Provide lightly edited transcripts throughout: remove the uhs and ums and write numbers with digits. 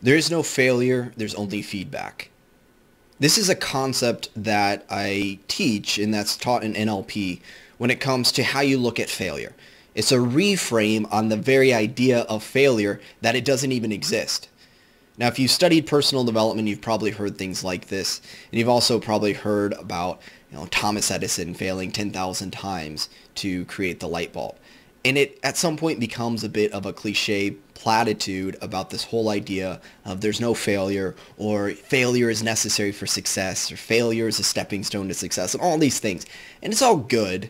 There is no failure, there's only feedback. This is a concept that I teach and that's taught in NLP when it comes to how you look at failure. It's a reframe on the very idea of failure that it doesn't even exist. Now, if you've studied personal development, you've probably heard things like this, and you've also probably heard about, Thomas Edison failing 10,000 times to create the light bulb. And it at some point becomes a bit of a cliche platitude about this whole idea of there's no failure, or failure is necessary for success, or failure is a stepping stone to success, and all these things. And it's all good,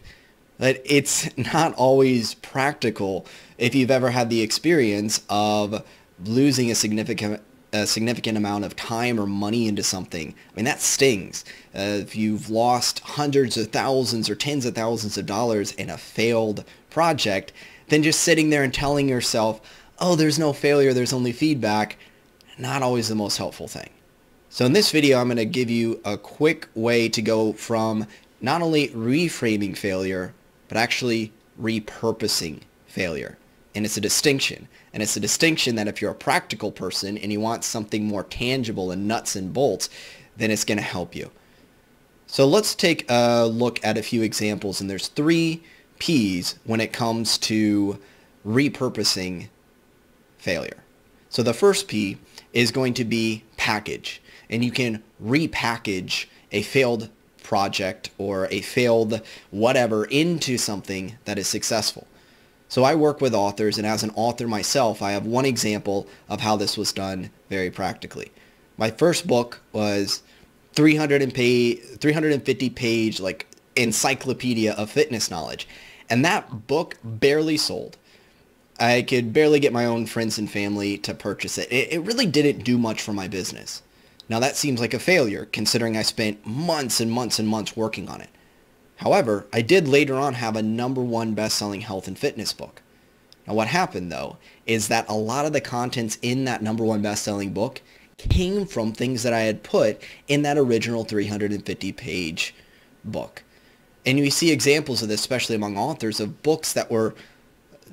but it's not always practical if you've ever had the experience of losing a significant amount of time or money into something. I mean, that stings. If you've lost hundreds of thousands or tens of thousands of dollars in a failed project, then just sitting there and telling yourself, oh, there's no failure, there's only feedback, not always the most helpful thing. So in this video, I'm going to give you a quick way to go from not only reframing failure, but actually repurposing failure. And it's a distinction. And it's a distinction that if you're a practical person and you want something more tangible and nuts and bolts, then it's going to help you. So let's take a look at a few examples. And there's 3 P's when it comes to repurposing failure. So the first P is going to be package. And you can repackage a failed project or a failed whatever into something that is successful. So I work with authors, and as an author myself, I have one example of how this was done very practically. My first book was 350 page like encyclopedia of fitness knowledge, and that book barely sold. I could barely get my own friends and family to purchase it. It really didn't do much for my business. Now that seems like a failure considering I spent months and months and months working on it. However, I did later on have a #1 best-selling health and fitness book. Now what happened though is that a lot of the contents in that #1 best-selling book came from things that I had put in that original 350 page book. And you see examples of this, especially among authors, of books that were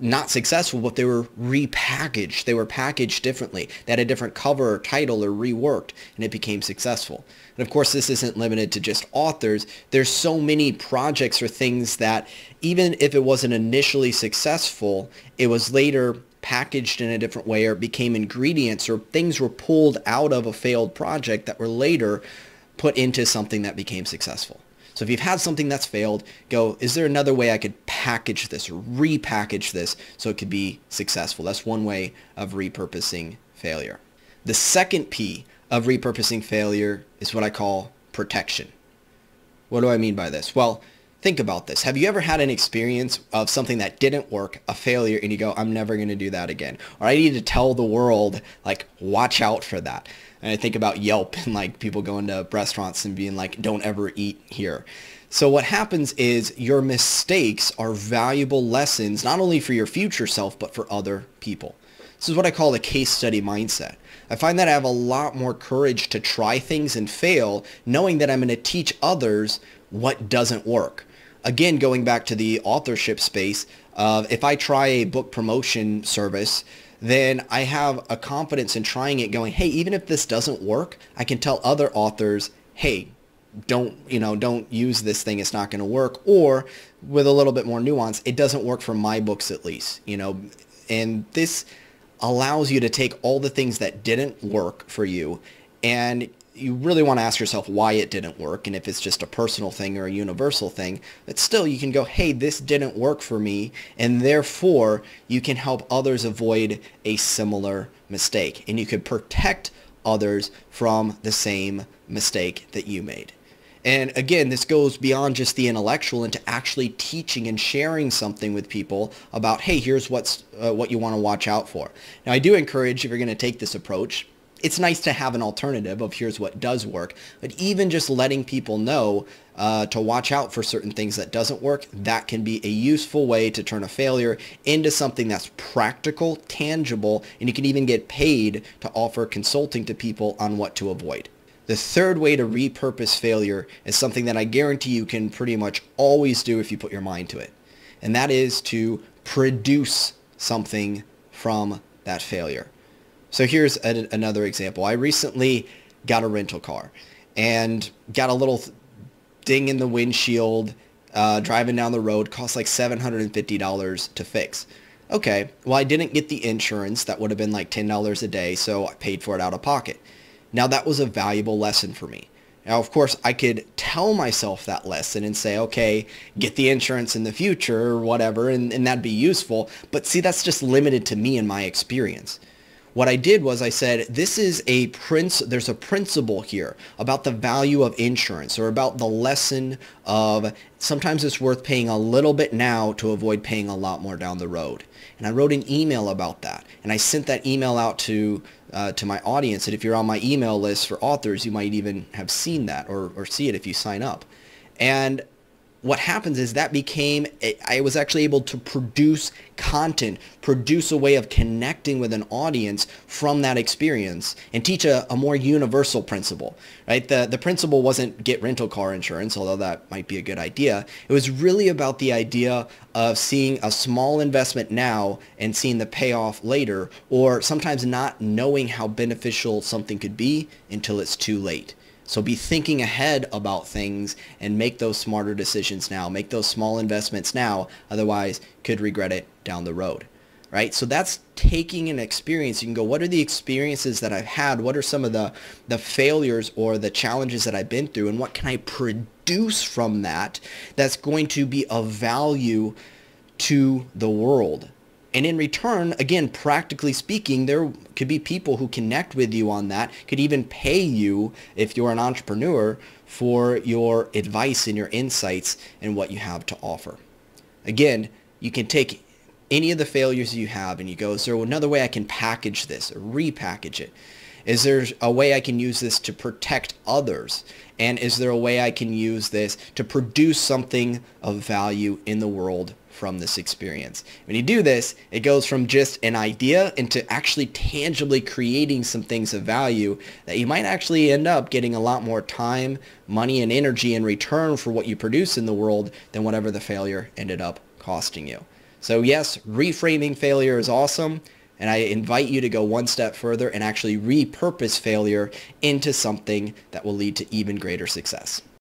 not successful, but they were repackaged. They were packaged differently. They had a different cover or title or reworked, and it became successful. And of course, this isn't limited to just authors. There's so many projects or things that even if it wasn't initially successful, it was later packaged in a different way or became ingredients, or things were pulled out of a failed project that were later put into something that became successful. So if you've had something that's failed, go, is there another way I could package this or repackage this so it could be successful? That's one way of repurposing failure. The second P of repurposing failure is what I call protection. What do I mean by this? Well, think about this. Have you ever had an experience of something that didn't work, a failure, and you go, I'm never going to do that again? Or I need to tell the world, like, watch out for that. And I think about Yelp and like people going to restaurants and being like, don't ever eat here. So what happens is your mistakes are valuable lessons, not only for your future self, but for other people. This is what I call the case study mindset. I find that I have a lot more courage to try things and fail, knowing that I'm going to teach others what doesn't work. Again, going back to the authorship space, if I try a book promotion service, then I have a confidence in trying it going, hey, even if this doesn't work, I can tell other authors, hey, don't use this thing, it's not going to work. Or with a little bit more nuance, it doesn't work for my books at least, and this allows you to take all the things that didn't work for you, and you really want to ask yourself why it didn't work, and if it's just a personal thing or a universal thing, but still you can go, hey, this didn't work for me, and therefore you can help others avoid a similar mistake, and you could protect others from the same mistake that you made. And again, this goes beyond just the intellectual into actually teaching and sharing something with people about, hey, here's what you want to watch out for. Now, I do encourage, if you're going to take this approach, it's nice to have an alternative of here's what does work, but even just letting people know to watch out for certain things that doesn't work, that can be a useful way to turn a failure into something that's practical, tangible, and you can even get paid to offer consulting to people on what to avoid. The third way to repurpose failure is something that I guarantee you can pretty much always do if you put your mind to it, and that is to produce something from that failure. So here's another example. I recently got a rental car and got a little ding in the windshield, driving down the road, cost like $750 to fix. Okay, well, I didn't get the insurance. That would have been like $10 a day, so I paid for it out of pocket. Now, that was a valuable lesson for me. Now, of course, I could tell myself that lesson and say, okay, get the insurance in the future or whatever, and that'd be useful. But see, that's just limited to me and my experience. What I did was I said, there's a principle here about the value of insurance, or about the lesson of sometimes it's worth paying a little bit now to avoid paying a lot more down the road. And I wrote an email about that. And I sent that email out to my audience. And if you're on my email list for authors, you might even have seen that or see it if you sign up. And what happens is I was actually able to produce content, produce a way of connecting with an audience from that experience, and teach a more universal principle, right? The principle wasn't get rental car insurance, although that might be a good idea. It was really about the idea of seeing a small investment now and seeing the payoff later, or sometimes not knowing how beneficial something could be until it's too late. So be thinking ahead about things and make those smarter decisions now. Make those small investments now. Otherwise, could regret it down the road, right? So that's taking an experience. You can go, what are the experiences that I've had? What are some of the failures or the challenges that I've been through? And what can I produce from that that's going to be of value to the world? And in return, again, practically speaking, there could be people who connect with you on that, could even pay you, if you're an entrepreneur, for your advice and your insights and what you have to offer. Again, you can take any of the failures you have and you go, is there another way I can package this or repackage it? Is there a way I can use this to protect others? And is there a way I can use this to produce something of value in the world from this experience? When you do this, it goes from just an idea into actually tangibly creating some things of value that you might actually end up getting a lot more time, money, and energy in return for what you produce in the world than whatever the failure ended up costing you. So yes, reframing failure is awesome. And I invite you to go one step further and actually repurpose failure into something that will lead to even greater success.